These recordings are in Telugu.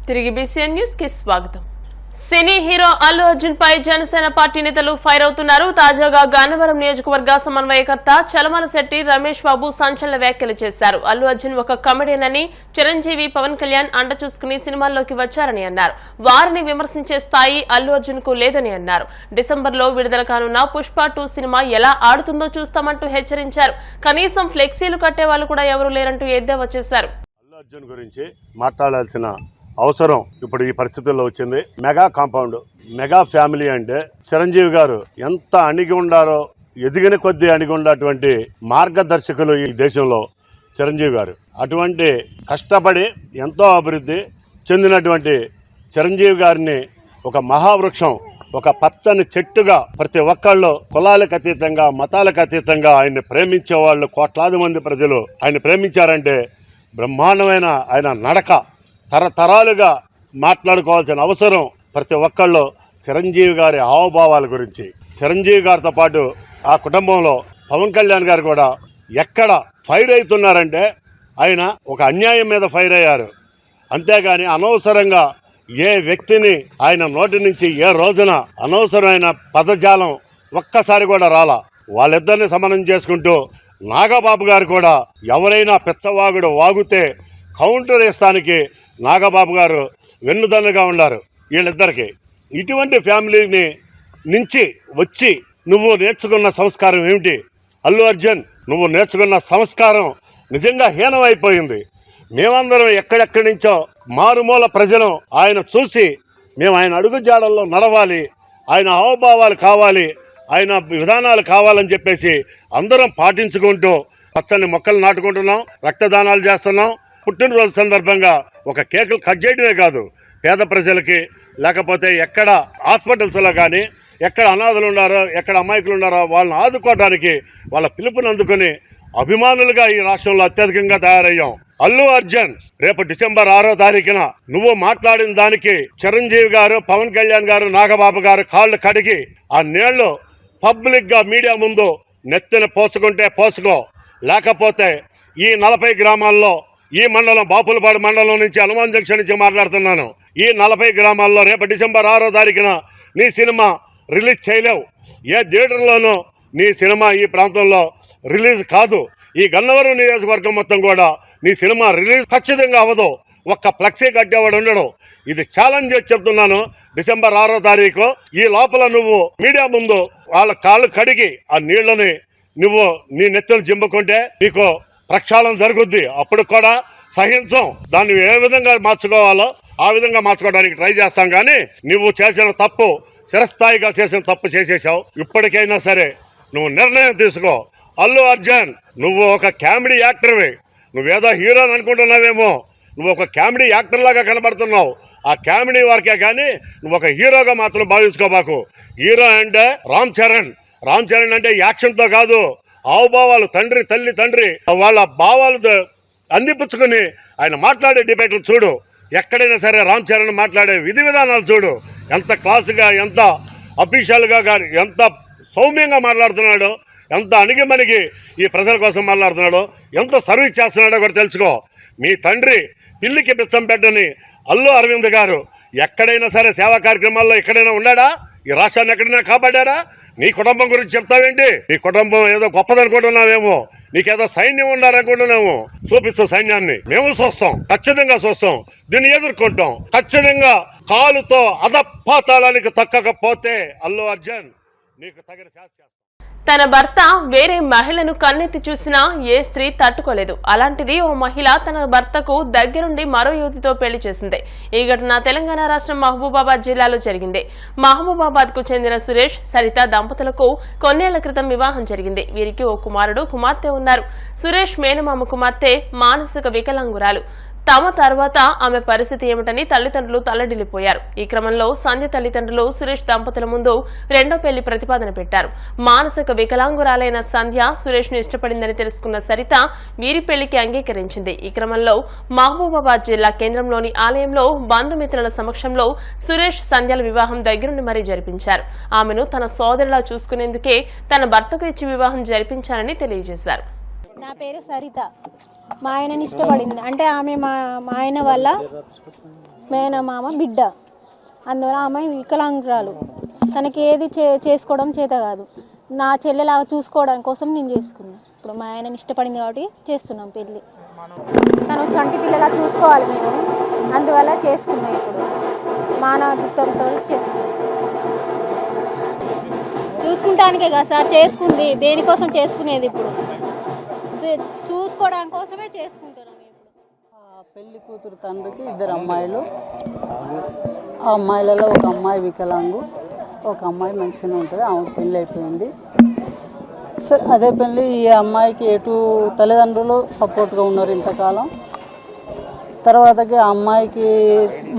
తిరిగి బీసీఎన్ న్యూస్ కి స్వాగతం. సినీ హీరో అల్లు అర్జున్ పై జనసేన పార్టీ నేతలు ఫైర్ అవుతున్నారు. తాజాగా గన్నవరం నియోజకవర్గ సమన్వయకర్త చలమల శెట్టి రమేష్ బాబు సంచలన వ్యాఖ్యలు చేశారు. అల్లు అర్జున్ ఒక కమెడియన్ అని, చిరంజీవి పవన్ కళ్యాణ్ అండ చూసుకుని సినిమాల్లోకి వచ్చారని అన్నారు. వారిని విమర్శించే స్థాయి అల్లు అర్జున్ కు లేదని అన్నారు. డిసెంబర్లో విడుదల కానున్న పుష్ప 2 సినిమా ఎలా ఆడుతుందో చూస్తామంటూ హెచ్చరించారు. కనీసం ఫ్లెక్సీలు కట్టే వాళ్ళు కూడా ఎవరూ లేరంటూ ఎద్దేవా చేశారు. అల్లు అర్జున్ గురించి మాట్లాడాల్సిన అవసరం ఇప్పుడు ఈ పరిస్థితుల్లో వచ్చింది. మెగా కాంపౌండ్, మెగా ఫ్యామిలీ అంటే చిరంజీవి గారు ఎంత అణిగి ఉండారో, ఎదిగిన కొద్దీ అణిగి ఉన్నటువంటి మార్గదర్శకులు ఈ దేశంలో చిరంజీవి గారు. అటువంటి కష్టపడి ఎంతో అభివృద్ధి చెందినటువంటి చిరంజీవి గారిని ఒక మహావృక్షం, ఒక పచ్చని చెట్టుగా ప్రతి ఒక్కళ్ళు కులాలకు అతీతంగా, మతాలకు అతీతంగా ఆయన్ని ప్రేమించే వాళ్ళు కోట్లాది మంది ప్రజలు ఆయన ప్రేమించారంటే బ్రహ్మాండమైన ఆయన నడక తరతరాలుగా మాట్లాడుకోవాల్సిన అవసరం ప్రతి ఒక్కళ్ళు చిరంజీవి గారి హావభావాల గురించి. చిరంజీవి గారితో పాటు ఆ కుటుంబంలో పవన్ కళ్యాణ్ గారు కూడా ఎక్కడ ఫైర్ అవుతున్నారంటే ఆయన ఒక అన్యాయం మీద ఫైర్ అయ్యారు. అంతేగాని అనవసరంగా ఏ వ్యక్తిని ఆయన నోటి నుంచి ఏ రోజున అనవసరమైన పదజాలం ఒక్కసారి కూడా రాలా. వాళ్ళిద్దరిని సమన్వయం చేసుకుంటూ నాగబాబు గారు కూడా ఎవరైనా పిచ్చవాగుడు వాగుతే కౌంటర్ వేస్తానికి నాగబాబు గారు వెన్నుదన్నుగా ఉన్నారు వీళ్ళిద్దరికి. ఇటువంటి ఫ్యామిలీని నుంచి వచ్చి నువ్వు నేర్చుకున్న సంస్కారం ఏమిటి అల్లు అర్జున్? నువ్వు నేర్చుకున్న సంస్కారం నిజంగా హీనమైపోయింది. మేమందరం ఎక్కడెక్కడి నుంచో మారుమూల ప్రజలు ఆయన చూసి మేము ఆయన అడుగుజాడల్లో నడవాలి, ఆయన హావభావాలు కావాలి, ఆయన విధానాలు కావాలని చెప్పేసి అందరం పాటించుకుంటూ పచ్చని మొక్కలు నాటుకుంటున్నాం, రక్తదానాలు చేస్తున్నాం. పుట్టినరోజు సందర్భంగా ఒక కేకులు కట్ చేయడమే కాదు, పేద ప్రజలకి లేకపోతే ఎక్కడ హాస్పిటల్స్లో కానీ ఎక్కడ అనాథలు ఉన్నారో, ఎక్కడ అమాయకులు ఉన్నారో వాళ్ళని ఆదుకోవడానికి వాళ్ళ పిలుపుని అందుకుని అభిమానులుగా ఈ రాష్ట్రంలో అత్యధికంగా తయారయ్యాం. అల్లు అర్జున్ రేపు డిసెంబర్ 6వ తారీఖున నువ్వు మాట్లాడిన దానికి చిరంజీవి గారు, పవన్ కళ్యాణ్ గారు, నాగబాబు గారు కాళ్ళు కడిగి ఆ నీళ్లు పబ్లిక్గా మీడియా ముందు నెత్తిన పోసుకుంటే పోసుకో, లేకపోతే ఈ 40 గ్రామాల్లో ఈ మండలం బాపులపాడు మండలం నుంచి హనుమాన్ జంక్షన్ నుంచి మాట్లాడుతున్నాను. ఈ 40 గ్రామాల్లో రేపు డిసెంబర్ 6వ తారీఖున నీ సినిమా రిలీజ్ చేయలేవు. ఏ థియేటర్లోనూ నీ సినిమా ఈ ప్రాంతంలో రిలీజ్ కాదు. ఈ గన్నవరం నియోజకవర్గం మొత్తం కూడా నీ సినిమా రిలీజ్ ఖచ్చితంగా అవ్వదు. ఒక్క ఫ్లెక్సీ కట్టేవాడు ఉండడు. ఇది ఛాలెంజ్ చేసి చెప్తున్నాను. డిసెంబర్ 6వ తారీఖు ఈ లోపల నువ్వు మీడియా ముందు వాళ్ళ కాళ్ళు కడిగి ఆ నీళ్లని నువ్వు నీ నెత్తులు జింపుకుంటే నీకు ప్రక్షాళన జరుగుద్ది. అప్పుడు కూడా సహించం. దాన్ని ఏ విధంగా మార్చుకోవాలో ఆ విధంగా మార్చుకోవడానికి ట్రై చేస్తాం. కానీ నువ్వు చేసిన తప్పు, చిరస్థాయిగా చేసిన తప్పు చేసేసావు. ఇప్పటికైనా సరే నువ్వు నిర్ణయం తీసుకో. అల్లు అర్జున్ నువ్వు ఒక కామెడీ యాక్టర్వి. నువ్వేదో హీరోని అనుకుంటున్నావేమో, నువ్వు ఒక కామెడీ యాక్టర్ లాగా కనబడుతున్నావు. ఆ కామెడీ వరకే కానీ నువ్వు ఒక హీరోగా మాత్రం భావించుకోబాకు. హీరో అంటే రామ్ చరణ్ అంటే యాక్షన్తో కాదు, హావభావాలు, తండ్రి తల్లి తండ్రి వాళ్ళ భావాలు అందిపుచ్చుకుని ఆయన మాట్లాడే డిబేట్లు చూడు. ఎక్కడైనా సరే రామ్ చరణ్ మాట్లాడే విధి విధానాలు చూడు. ఎంత క్లాసుగా, ఎంత అఫీషియల్గా కానీ ఎంత సౌమ్యంగా మాట్లాడుతున్నాడో, ఎంత అణిగిమణిగి ఈ ప్రజల కోసం మాట్లాడుతున్నాడో, ఎంత సర్వీస్ చేస్తున్నాడో కూడా తెలుసుకో. మీ తండ్రి పిల్లికి బిచ్చం పెట్టని అల్లు అరవింద్ గారు ఎక్కడైనా సరే సేవా కార్యక్రమాల్లో ఎక్కడైనా ఉన్నాడా? ఈ రాష్ట్రాన్ని ఎక్కడైనా కాపాడారా? నీ కుటుంబం గురించి చెప్తావేంటి? నీ కుటుంబం ఏదో గొప్పదనుకుంటున్నావేమో, నీకేదో సైన్యం ఉన్నారనుకుంటున్నాము. చూపిస్తూ సైన్యాన్ని మేము చూస్తాం, ఖచ్చితంగా చూస్తాం, దీన్ని ఎదుర్కొంటాం. ఖచ్చితంగా కాలుతో అధపాతాళానికి తక్కకపోతే అల్లు అర్జున్ నీకు తగిన శాస్త్ర. తన భర్త వేరే మహిళను కన్నెత్తి చూసినా ఏ స్త్రీ తట్టుకోలేదు. అలాంటిది ఓ మహిళ తన భర్తకు దగ్గరుండి మరో యువతితో పెళ్లి చేసింది. ఈ ఘటన తెలంగాణ రాష్ట్రం మహబూబాబాద్ జిల్లాలో జరిగింది. మహబూబాబాద్ కు చెందిన సురేష్, సరిత దంపతులకు కొన్నేళ్ల క్రితం వివాహం జరిగింది. వీరికి ఓ కుమారుడు, కుమార్తె ఉన్నారు. సురేష్ మేనమామ కుమార్తె మానసిక వికలాంగురాలు. తమ తర్వాత ఆమె పరిస్థితి ఏమిటని తల్లిదండ్రులు తల్లడిల్లిపోయారు. ఈ క్రమంలో సంధ్య తల్లిదండ్రులు సురేష్ దంపతుల ముందు రెండో పెళ్లి ప్రతిపాదన పెట్టారు. మానసిక వికలాంగురాలైన సంధ్య సురేష్ ను ఇష్టపడిందని తెలుసుకున్న సరిత వీరి పెళ్లికి అంగీకరించింది. ఈ క్రమంలో మహబూబాబాద్ జిల్లా కేంద్రంలోని ఆలయంలో బంధుమిత్రుల సమక్షంలో సురేష్ సంధ్యల వివాహం దగ్గరుండి మరీ జరిపించారు. ఆమెను తన సోదరులా చూసుకునేందుకే తన భర్తకు ఇచ్చి వివాహం జరిపించారని తెలియజేశారు. నా పేరు సరిత. మా ఆయనని ఇష్టపడింది అంటే ఆమె మా ఆయన వల్ల మేనమామ బిడ్డ, అందువల్ల ఆమె వికలాంగురాలు. తనకి ఏది చేసుకోవడం చేత కాదు. నా చెల్లెలాగా చూసుకోవడం కోసం నేను చేసుకున్నాను. ఇప్పుడు మా ఆయనని ఇష్టపడింది కాబట్టి చేస్తున్నాం పెళ్ళి. తను చంటి పిల్లలా చూసుకోవాలి మేము, అందువల్ల చేసుకున్నాం. ఇప్పుడు మానవత్వంతో చేసుకున్నాం. చూసుకుంటానికే కదా సార్ చేసుకుంది, దేనికోసం చేసుకునేది? ఇప్పుడు చూసుకోవడం కోసమే చేసుకుంటున్నాం. పెళ్లి కూతురు తండ్రికి 2 అమ్మాయిలు. ఆ అమ్మాయిలలో ఒక అమ్మాయి వికలాంగు, ఒక అమ్మాయి మంచిగానే ఉంటుంది. ఆమెకు పెళ్ళి అయిపోయింది. సరే, అదే పెళ్ళి ఈ అమ్మాయికి ఎటు తల్లిదండ్రులు సపోర్ట్గా ఉన్నారు ఇంతకాలం. తర్వాతకి ఆ అమ్మాయికి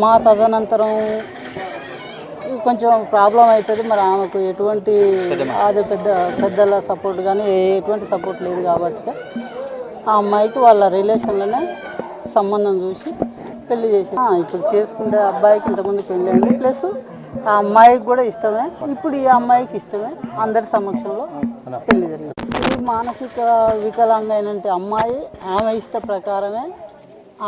మా తదనంతరం కొంచెం ప్రాబ్లం అవుతుంది. మరి ఆమెకు ఎటువంటి అదే పెద్దల సపోర్ట్ కానీ ఎటువంటి సపోర్ట్ లేదు కాబట్టి ఆ అమ్మాయికి వాళ్ళ రిలేషన్లోనే సంబంధం చూసి పెళ్లి చేసి ఇప్పుడు చేసుకుంటే అబ్బాయికి ఇంతకుముందు పెళ్ళి అయింది. ప్లస్ ఆ అమ్మాయికి కూడా ఇష్టమే, ఇప్పుడు ఈ అమ్మాయికి ఇష్టమే. అందరి సమక్షంలో పెళ్లి జరిగింది. ఈ మానసిక వికలాంగైనంటే అమ్మాయి ఆమె ఇష్ట ప్రకారమే,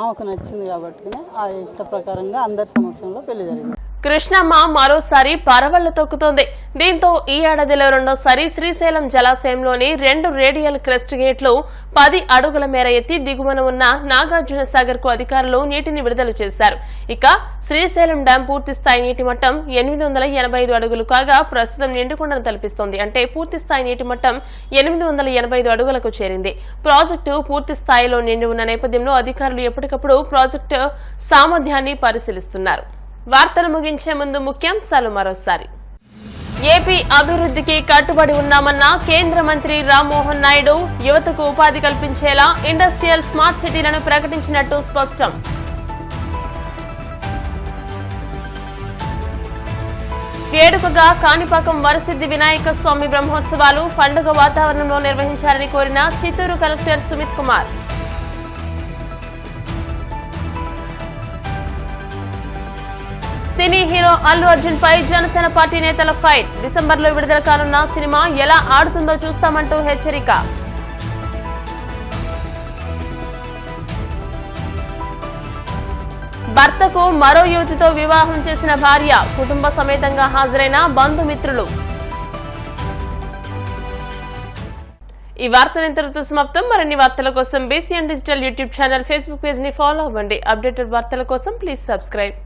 ఆమెకు నచ్చింది కాబట్టి ఆ ఇష్ట ప్రకారంగా అందరి సమక్షంలో పెళ్లి జరిగింది. కృష్ణమ్మ మరోసారి పరవళ్లు తొక్కుతోంది. దీంతో ఈ ఏడాదిలో రెండోసారి శ్రీశైలం జలాశయంలోని 2 రేడియల్ క్రెస్ట్ గేట్లు 10 అడుగుల మేర ఎత్తి దిగువన ఉన్న నాగార్జున సాగర్ కు అధికారులు నీటిని విడుదల చేశారు. ఇక శ్రీశైలం డ్యాం పూర్తి స్థాయి నీటి మట్టం 885 అడుగులు కాగా ప్రస్తుతం నిండుకుండను తలపిస్తోంది. అంటే పూర్తి స్థాయి నీటి మట్టం 885 అడుగులకు చేరింది. ప్రాజెక్టు పూర్తి స్థాయిలో నిండి ఉన్న నేపథ్యంలో అధికారులు ఎప్పటికప్పుడు ప్రాజెక్టు సామర్థ్యాన్ని పరిశీలిస్తున్నారు. వార్తలు ముగించే ముందు ముఖ్యాంశాలు మరోసారి. ఏపీ అభివృద్ధికి కట్టుబడి ఉన్నామన్న కేంద్ర మంత్రి రామ్మోహన్ నాయుడు యువతకు ఉపాధి కల్పించేలా ఇండస్ట్రియల్ స్మార్ట్ సిటీలను ప్రకటించినట్టు స్పష్టం. వేడుకగా కాణిపాకం వరసిద్ధి వినాయక స్వామి బ్రహ్మోత్సవాలు పండుగ వాతావరణంలో నిర్వహించాలని కోరిన Chittoor collector Sumit Kumar. Cine hero Allu Arjun పై జనసేన పార్టీ నేతల ఫైర్. డిసెంబర్లో విడుదల కానున్న సినిమా ఎలా ఆడుతుందో చూస్తామంటూ హెచ్చరిక. భర్తకు మరో యువతితో వివాహం చేసిన భార్య, కుటుంబ సమేతంగా హాజరైన బంధుమిత్రులు. ఈ వార్తలు ఇంతటితో సమాప్తం. మరిన్ని వార్తల కోసం BCN digital YouTube channel, Facebook page ని ఫాలో అవ్వండి. అప్డేటెడ్ వార్తల కోసం ప్లీజ్ సబ్స్క్రైబ్.